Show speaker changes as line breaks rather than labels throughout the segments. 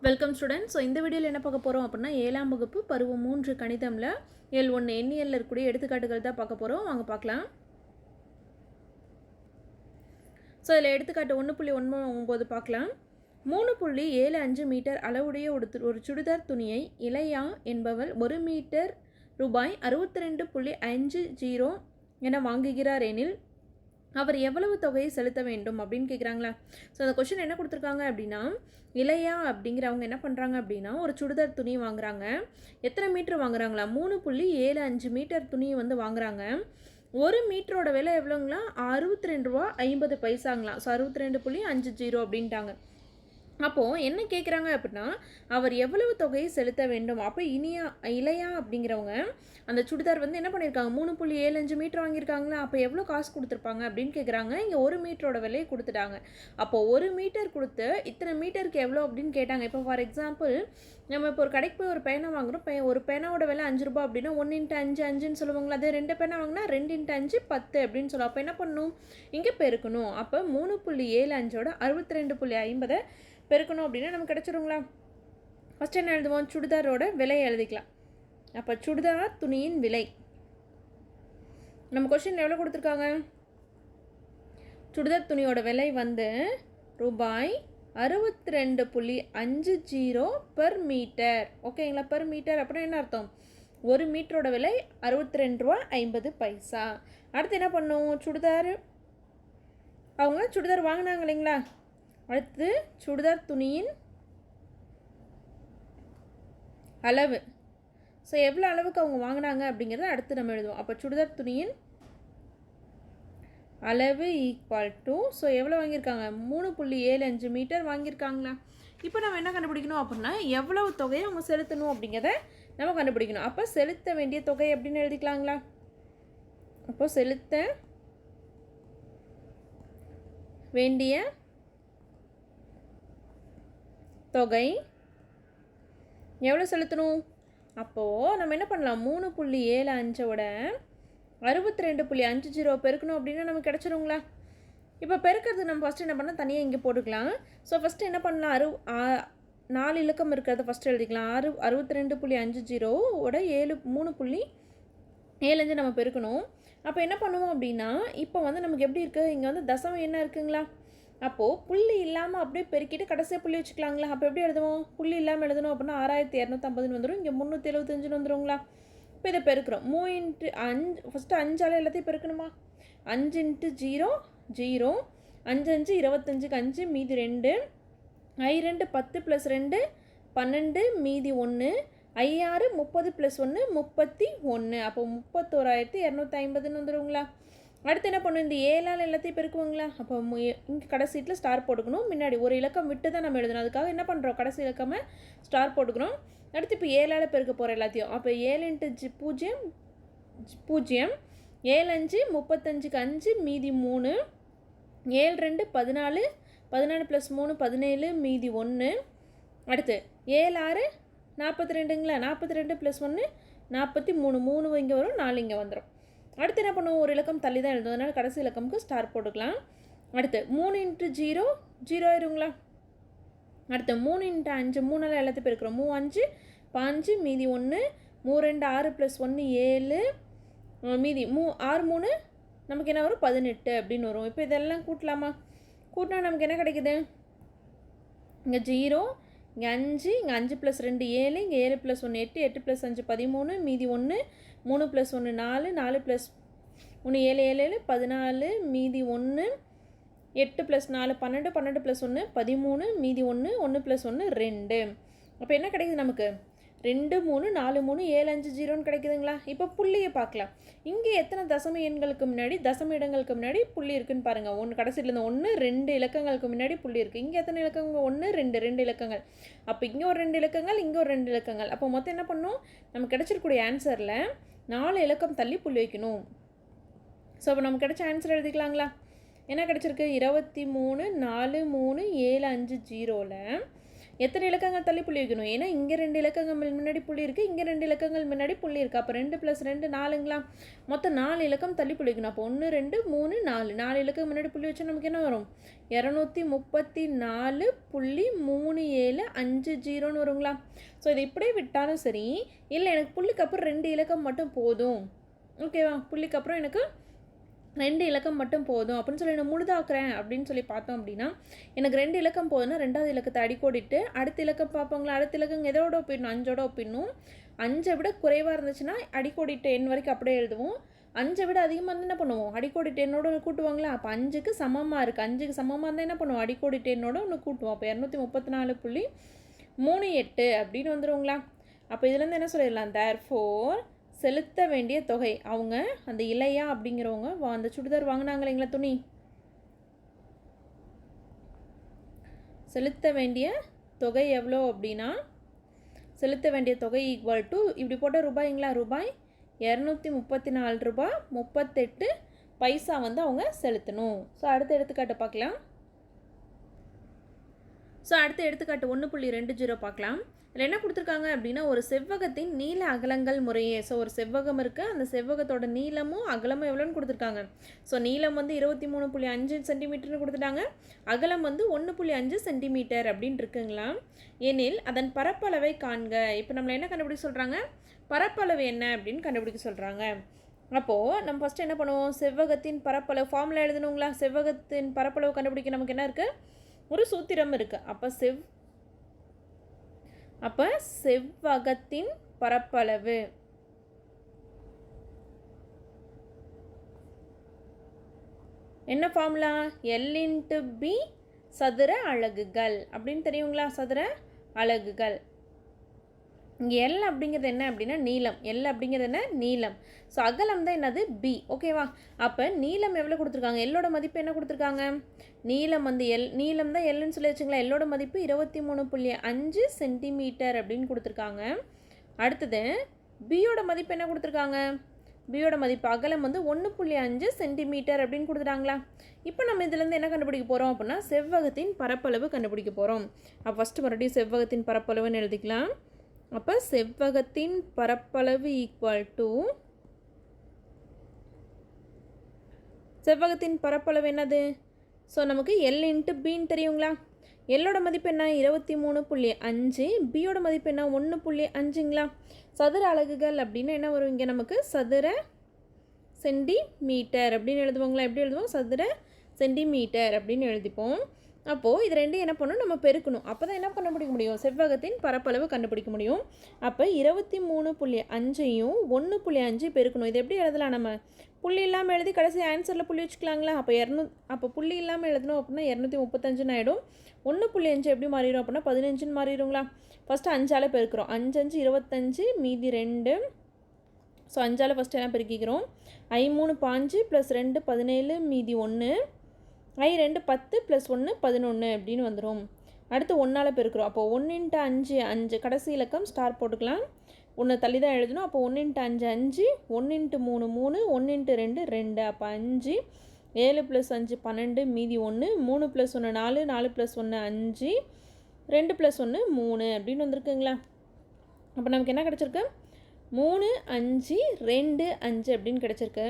Welcome students. So இந்த வீடியோவில் என்ன பார்க்க போகிறோம் அப்படின்னா 7ஆம் வகுப்பு பருவம் 3 கணிதமில் L1 எண்ணியலில் இருக்கக்கூடிய எடுத்துக்காட்டுகள் தான் பார்க்க போகிறோம். வாங்க பார்க்கலாம். ஸோ இதில் எடுத்துக்காட்டு 1.19 பார்க்கலாம். 3.75 மீட்டர் அளவுடைய ஒரு சுடிதார் துணியை இளையா என்பவள் 1 மீட்டர் ரூபாய் 62.50 என வாங்குகிறார் எனில் அவர் எவ்வளவு தொகையை செலுத்த வேண்டும் அப்படின்னு கேட்குறாங்களா. ஸோ அந்த கொஷின் என்ன கொடுத்துருக்காங்க அப்படின்னா, இளையா அப்படிங்கிறவங்க என்ன பண்ணுறாங்க அப்படின்னா ஒரு சுடிதார் துணி வாங்குறாங்க. எத்தனை மீட்டர் வாங்குறாங்களா? 3.75 மீட்டர் துணியை வந்து வாங்குறாங்க. ஒரு மீட்டரோட விலை எவ்வளோங்களா? 62.50 ஸோ 62.50 அப்படின்ட்டாங்க. அப்போது என்ன கேட்குறாங்க அப்படின்னா, அவர் எவ்வளவு தொகையை செலுத்த வேண்டும். அப்போ இளையா அப்படிங்கிறவங்க அந்த சுடிதார் வந்து என்ன பண்ணியிருக்காங்க, 3.75 மீட்டர் வாங்கியிருக்காங்களா, அப்போ எவ்வளோ காசு கொடுத்துருப்பாங்க அப்படின்னு கேட்குறாங்க. இங்கே ஒரு மீட்டரோட விலையை கொடுத்துட்டாங்க. அப்போது ஒரு மீட்டர் கொடுத்து இத்தனை மீட்டருக்கு எவ்வளோ அப்படின்னு கேட்டாங்க. இப்போ ஃபார் எக்ஸாம்பிள் நம்ம இப்போ ஒரு கடைக்கு போய் ஒரு பேனா வாங்குகிறோம். ஒரு பேனாவோட விலை 5 ரூபா அப்படின்னா 1 × 5 5ன்னு சொல்லுவாங்களா. அதே 2 பேனா வாங்கினா 2 × 5 10 அப்படின்னு சொல்லுவோம். அப்போ என்ன பண்ணணும், இங்கே பெருக்கணும். அப்போ 3.75ஓட 62.50 பெருக்கணும் அப்படின்னா நமக்கு கிடச்சிருங்களா. ஃபஸ்ட்டு என்ன எழுதுவோம், சுடிதாரோட விலையை எழுதிக்கலாம். அப்போ சுடிதார் துணியின் விலை நம்ம கொஸ்டின் எவ்வளோ கொடுத்துருக்காங்க, சுடிதார் துணியோட விலை வந்து ரூபாய் 62.50 பெர் மீட்டர். ஓகேங்களா. பெர் மீட்டர் அப்படின்னா என்ன அர்த்தம், ஒரு மீட்டரோட விலை 62.50. அடுத்து என்ன பண்ணும், சுடிதார் அவங்க சுடிதார் வாங்கினாங்க இல்லைங்களா. அடுத்து சுடிதார் துணியின் அளவு. ஸோ எவ்வளோ அளவுக்கு அவங்க வாங்கினாங்க அப்படிங்கிறத அடுத்து நம்ம எழுதுவோம். அப்போ சுடிதார் துணியின் அளவு ஈக்குவல் டு, ஸோ எவ்வளோ வாங்கியிருக்காங்க, 3.75 மீட்டர் வாங்கியிருக்காங்களா. இப்போ நம்ம என்ன கண்டுபிடிக்கணும் அப்படின்னா, எவ்வளவு தொகையை அவங்க செலுத்தணும் அப்படிங்கிறத நம்ம கண்டுபிடிக்கணும். அப்போ செலுத்த வேண்டிய தொகை அப்படின்னு எழுதிக்கலாங்களா. அப்போ செலுத்த வேண்டிய தொகை எவ்வளோ செலுத்தணும். அப்போது நம்ம என்ன பண்ணலாம், 3.75ஓட 62.50 பெருக்கணும் அப்படின்னா நமக்கு கிடச்சிருங்களா. இப்போ பெருக்கிறது நம்ம ஃபஸ்ட்டு என்ன பண்ணால் தனியாக இங்கே போட்டுக்கலாம். ஸோ ஃபஸ்ட்டு என்ன பண்ணலாம், 4 இலக்கம் இருக்கிறத ஃபஸ்ட்டு எழுதிக்கலாம். 62.50ஓட 3.75 நம்ம பெருக்கணும். அப்போ என்ன பண்ணுவோம் அப்படின்னா, இப்போ வந்து நமக்கு எப்படி இருக்குது, இங்கே வந்து தசமம் என்ன இருக்குங்களா. அப்போது புள்ளி இல்லாமல் அப்படியே பெருக்கிட்டு கடைசியாக புள்ளி வச்சுக்கலாங்களா. அப்போ எப்படி எழுதுவோம், புள்ளி இல்லாமல் எழுதணும் அப்படின்னா 6250 வந்துடும். இங்கே 375 வந்துடுங்களா. இப்போ இதை பெருக்கிறோம். 3 × 5, ஃபஸ்ட்டு 5ஆல் எல்லாத்தையும் பெருக்கணுமா. 5 × 0 0, 5 5 25க்கு 5 மீதி 2, I2 10 + 2 12 மீதி 1, I6 30 + 1 31. அப்போ 31,250 வந்துடுங்களா. அடுத்து என்ன பண்ணும், இந்த 7ஆல் எல்லாத்தையும் பெருக்குவாங்களா. அப்போ இங்கே கடைசீட்டில் ஸ்டார் போட்டுக்கணும். முன்னாடி ஒரு இலக்கம் விட்டு தான் நம்ம எழுதணும். அதுக்காக என்ன பண்ணுறோம், கடைசி இலக்கமாக ஸ்டார் போட்டுக்கிறோம். அடுத்து இப்போ 7ஆல் பெருக்க போகிற எல்லாத்தையும். அப்போ 7 × 0 0, 7 5 35க்கு 5 மீதி 3, 7 2 14, 14 + 3 17 மீதி 1. அடுத்து 7 6 42ங்களா, 42 + 1 43, 3 இங்கே வரும், 4 இங்கே வந்துடும். அடுத்து என்ன பண்ணுவோம், ஒரு இலக்கம் தள்ளி தான் எழுதும். அதனால் கடைசி இலக்கமுக்கு ஸ்டார் போட்டுக்கலாம். அடுத்து 3 × 0 0 ஆயிருங்களா. அடுத்து 3 × 5 3ஆல் எல்லாத்தையும் பெருக்கிறோம். 3 5 5 மீதி 1, 3 2 6 + 1 7 மீதி 6 3 நமக்கு என்ன வரும், 18 அப்படின்னு வரும். இப்போ இதெல்லாம் கூட்டலாமா. கூட்டினா நமக்கு என்ன கிடைக்குது, இங்கே 0, இங்கே 5, இங்கே 5 + 2 7, இங்கே 7 + 1 8, 8 + 5 13 மீதி 1, 3 + 1 4, 4 + 1 7 7 14 மீதி 1, 8 + 4 12, 12 + 1 13 மீதி 1, 1 + 1 2. அப்போ என்ன கிடைக்குது நமக்கு, 2 3 4 3 7 5 0ன்னு கிடைக்குதுங்களா. இப்போ புள்ளியை பார்க்கலாம். இங்கே எத்தனை தசம எண்களுக்கு முன்னாடி, தசம இடங்களுக்கு முன்னாடி புள்ளி இருக்குதுன்னு பாருங்கள். 1 கடைசியில் இந்த 1 2 இலக்கங்களுக்கு முன்னாடி புள்ளி இருக்குது. இங்கே எத்தனை இலக்கங்கள், 1 2 2 இலக்கங்கள். அப்போ இங்கே ஒரு 2 இலக்கங்கள், இங்கே ஒரு 2 இலக்கங்கள். அப்போ மொத்தம் என்ன பண்ணணும், நமக்கு கிடச்சிருக்கூடிய ஆன்சரில் 4 இலக்கம் தள்ளி புள்ளி வைக்கணும். ஸோ அப்போ நமக்கு கிடச்ச ஆன்சர் எழுதிக்கலாங்களா. என்ன கிடச்சிருக்கு, 23 4 3 7 5 0ல் எத்தனை இலக்கங்கள் தள்ளி புள்ளி வைக்கணும்? ஏன்னா இங்கே 2 இலக்கங்கள் முன்னாடி புள்ளி இருக்குது, இங்கே 2 இலக்கங்கள் முன்னாடி புள்ளி இருக்குது. அப்போ 2 + 2 4ங்களா? மொத்தம் 4 இலக்கம் தள்ளி புள்ளி வைக்கணும். அப்போ 1 2 3 4 4 இலக்கம் முன்னாடி புள்ளி வச்சா நமக்கு என்ன வரும்? 234.3750 வருங்களா? ஸோ இதை இப்படியே விட்டாலும் சரி, இல்லை எனக்கு புள்ளிக்கு அப்புறம் 2 இலக்கம் மட்டும் போதும், ஓகேவா? புள்ளிக்கு அப்புறம் எனக்கு 2 இலக்கம் மட்டும் போதும் அப்படின்னு சொல்லி நான் முழுதாக்குறேன் அப்படின்னு சொல்லி பார்த்தோம் அப்படின்னா, எனக்கு 2 இலக்கம் போதுன்னா 2வது இலக்கத்தை அடிக்கோடிட்டு அடுத்த இலக்கம் பார்ப்போங்களா? அடுத்த இலக்கம் எதோட ஒப்பிடணும்? 5ஓட ஒப்பிடணும். 5ஐ விட குறைவாக இருந்துச்சுன்னா அடிக்கோடிட்டு எண் வரைக்கும் அப்படியே எழுதுவோம். 5ஐ விட அதிகமாக இருந்தால் என்ன பண்ணுவோம்? அடிக்கோடிட்டு எண்ணோட கூட்டுவாங்களா? அப்போ 5க்கு சமமாக இருக்குது. 5க்கு சமமாக இருந்தால் என்ன பண்ணுவோம்? அடிக்கோடிட்டு எண்ணோட ஒன்று கூட்டுவோம். அப்போ 234.38 அப்படின்னு வந்துடுங்களா? அப்போ இதுலேருந்து என்ன சொல்லிடலாம்? தேர்ஃபோர் செலுத்த வேண்டிய தொகை, அவங்க அந்த இளையா அப்படிங்கிறவங்க அந்த சுடிதார் வாங்கினாங்க இல்லைங்களா, துணி, செலுத்த வேண்டிய தொகை எவ்வளோ அப்படின்னா, செலுத்த வேண்டிய தொகை ஈக்குவல் டு இப்படி போட்ட ரூபாய்ங்களா, ரூபாய் 234 ரூபாய் 38 பைசா வந்து அவங்க செலுத்தணும். ஸோ அடுத்த எடுத்துக்காட்டு பார்க்கலாம். ஸோ அடுத்த எடுத்துக்காட்டு 1.20 பார்க்கலாம். இதில் என்ன கொடுத்துருக்காங்க அப்படின்னா, ஒரு செவ்வகத்தின் நீள அகலங்கள் முறையே. ஸோ ஒரு செவ்வகம் இருக்குது, அந்த செவ்வகத்தோட நீளமும் அகலமும் எவ்வளோன்னு கொடுத்துருக்காங்க. ஸோ நீளம் வந்து 23.5 சென்டிமீட்டர்னு கொடுத்துட்டாங்க, அகலம் வந்து 1.5 சென்டிமீட்டர் அப்படின்னு இருக்குங்களா? எனில் அதன் பரப்பளவை காண்க. இப்போ நம்மளை என்ன கண்டுபிடிக்க சொல்கிறாங்க? பரப்பளவு என்ன அப்படின்னு கண்டுபிடிக்க சொல்கிறாங்க. அப்போது நம்ம ஃபஸ்ட்டு என்ன பண்ணுவோம்? செவ்வகத்தின் பரப்பளவு ஃபார்முலா எழுதணுங்களா? செவ்வகத்தின் பரப்பளவு கண்டுபிடிக்க நமக்கு என்ன இருக்குது? ஒரு சூத்திரம் இருக்குது. அப்போ செவ்வகத்தின் பரப்பளவு என்ன ஃபார்முலா? L/B சதுர அலகுகள் அப்படின்னு தெரியுங்களா? சதுர அலகுகள். இங்கே எல் அப்படிங்கிறது என்ன அப்படின்னா நீளம். எல் அப்படிங்கிறது என்ன? நீளம். ஸோ அகலம் தான் என்னது? பி, ஓகேவா? அப்போ நீளம் எவ்வளோ கொடுத்துருக்காங்க? எல்லோட மதிப்பு என்ன கொடுத்துருக்காங்க? நீளம் வந்து நீளம் தான் எல்லுன்னு சொல்லி வச்சுங்களா? எல்லோட மதிப்பு 23.5 சென்டிமீட்டர் அப்படின்னு கொடுத்துருக்காங்க. அடுத்தது பியோட மதிப்பு என்ன கொடுத்துருக்காங்க? பியோட மதிப்பு அகலம் வந்து 1.5 சென்டிமீட்டர் அப்படின்னு கொடுத்துட்டாங்களா? இப்போ நம்ம இதுலேருந்து என்ன கண்டுபிடிக்க போகிறோம் அப்படின்னா, செவ்வகத்தின் பரப்பளவு கண்டுபிடிக்க போகிறோம். அப்போ ஃபஸ்ட்டு மறுபடியும் செவ்வகத்தின் பரப்பளவுன்னு எழுதிக்கலாம். அப்போ செவ்வகத்தின் பரப்பளவு ஈக்குவல் டு, செவ்வகத்தின் பரப்பளவு என்னது? ஸோ நமக்கு L/Bன்னு தெரியுங்களா? எல்லோட மதிப்பு என்ன? 23.5, பியோட மதிப்பு என்ன? 1.5ங்களா? சதுர அலகுகள் அப்படின்னா என்ன வரும்? இங்கே நமக்கு சதுர சென்டிமீட்டர் அப்படின்னு எழுதுவோங்களா? எப்படி எழுதுவோம்? சதுர சென்டிமீட்டர் அப்படின்னு எழுதிப்போம். அப்போது இது ரெண்டும் என்ன பண்ணணும்? நம்ம பெருக்கணும். அப்போ தான் என்ன கண்டுபிடிக்க முடியும்? செவ்வகத்தின் பரப்பளவு கண்டுபிடிக்க முடியும். அப்போ 23.5ஐயும் 1.5 பெருக்கணும். இது எப்படி எழுதலாம்? நம்ம புள்ளி இல்லாமல் எழுதி கடைசி ஆன்சரில் புள்ளி வச்சுக்கலாங்களா? அப்போ புள்ளி இல்லாமல் எழுதணும் அப்படின்னா 235 ஆகிடும். 1.5 எப்படி மாறிடும் அப்படின்னா 15 மாறிடுங்களா? ஃபஸ்ட்டு 5ஆல் பெருக்கிறோம். 5 5 25 மீதி 2. ஸோ 5ஆல் ஃபஸ்ட்டு எல்லாம் பெருக்கிக்கிறோம். I 3 5 + 2 17 மீதி 1. I 2 10 + 1 11 அப்படின்னு வந்துடும். அடுத்து 1ஆல் பெருக்கிறோம். அப்போ 1 × 5 5, கடைசி இலக்கம் ஸ்டார் போட்டுக்கலாம். 1 தள்ளி தான் எழுதணும். அப்போ 1 × 5 5, 1 × 3 3, 1 × 2 2. அப்போ 5, 7 + 5 12 மீதி 1, 3 + 1 4, 4 + 1 5, 2 + 1 3 அப்படின்னு வந்திருக்குங்களா? அப்போ நமக்கு என்ன கிடச்சிருக்கு? 3 5 2 5 அப்படின்னு கிடச்சிருக்கு.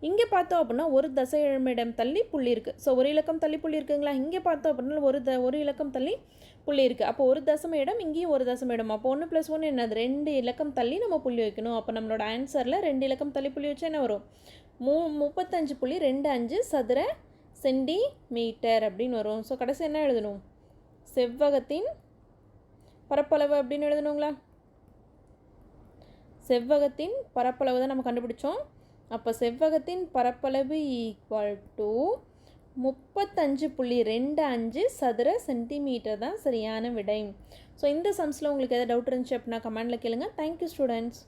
இங்கே பார்த்தோம் அப்படின்னா ஒரு தசமிடம் தள்ளி புள்ளி இருக்குது. ஸோ ஒரு இலக்கம் தள்ளி புள்ளி இருக்குங்களா? இங்கே பார்த்தோம் அப்படின்னா ஒரு இலக்கம் தள்ளி புள்ளி இருக்குது. அப்போ ஒரு தசம இடம், இங்கேயும் ஒரு தசம இடம். அப்போ 1 + 1 என்னது? 2 இலக்கம் தள்ளி நம்ம புள்ளி வைக்கணும். அப்போ நம்மளோட ஆன்சரில் 2 இலக்கம் தள்ளி புள்ளி வச்சா என்ன வரும்? 35.25 சதுர சென்டிமீட்டர் அப்படின்னு வரும். ஸோ கடைசி என்ன எழுதணும்? செவ்வகத்தின் பரப்பளவு அப்படின்னு எழுதணுங்களா? செவ்வகத்தின் பரப்பளவு தான் நம்ம கண்டுபிடிச்சோம். அப்போ செவ்வகத்தின் பரப்பளவு ஈக்குவல் டு 35.25 சதுர சென்டிமீட்டர் தான் சரியான விடை. ஸோ இந்த சம்ஸில் உங்களுக்கு எதாவது டவுட் இருந்துச்சு அப்படின்னா கமெண்டில் கேளுங்க. Thank you students.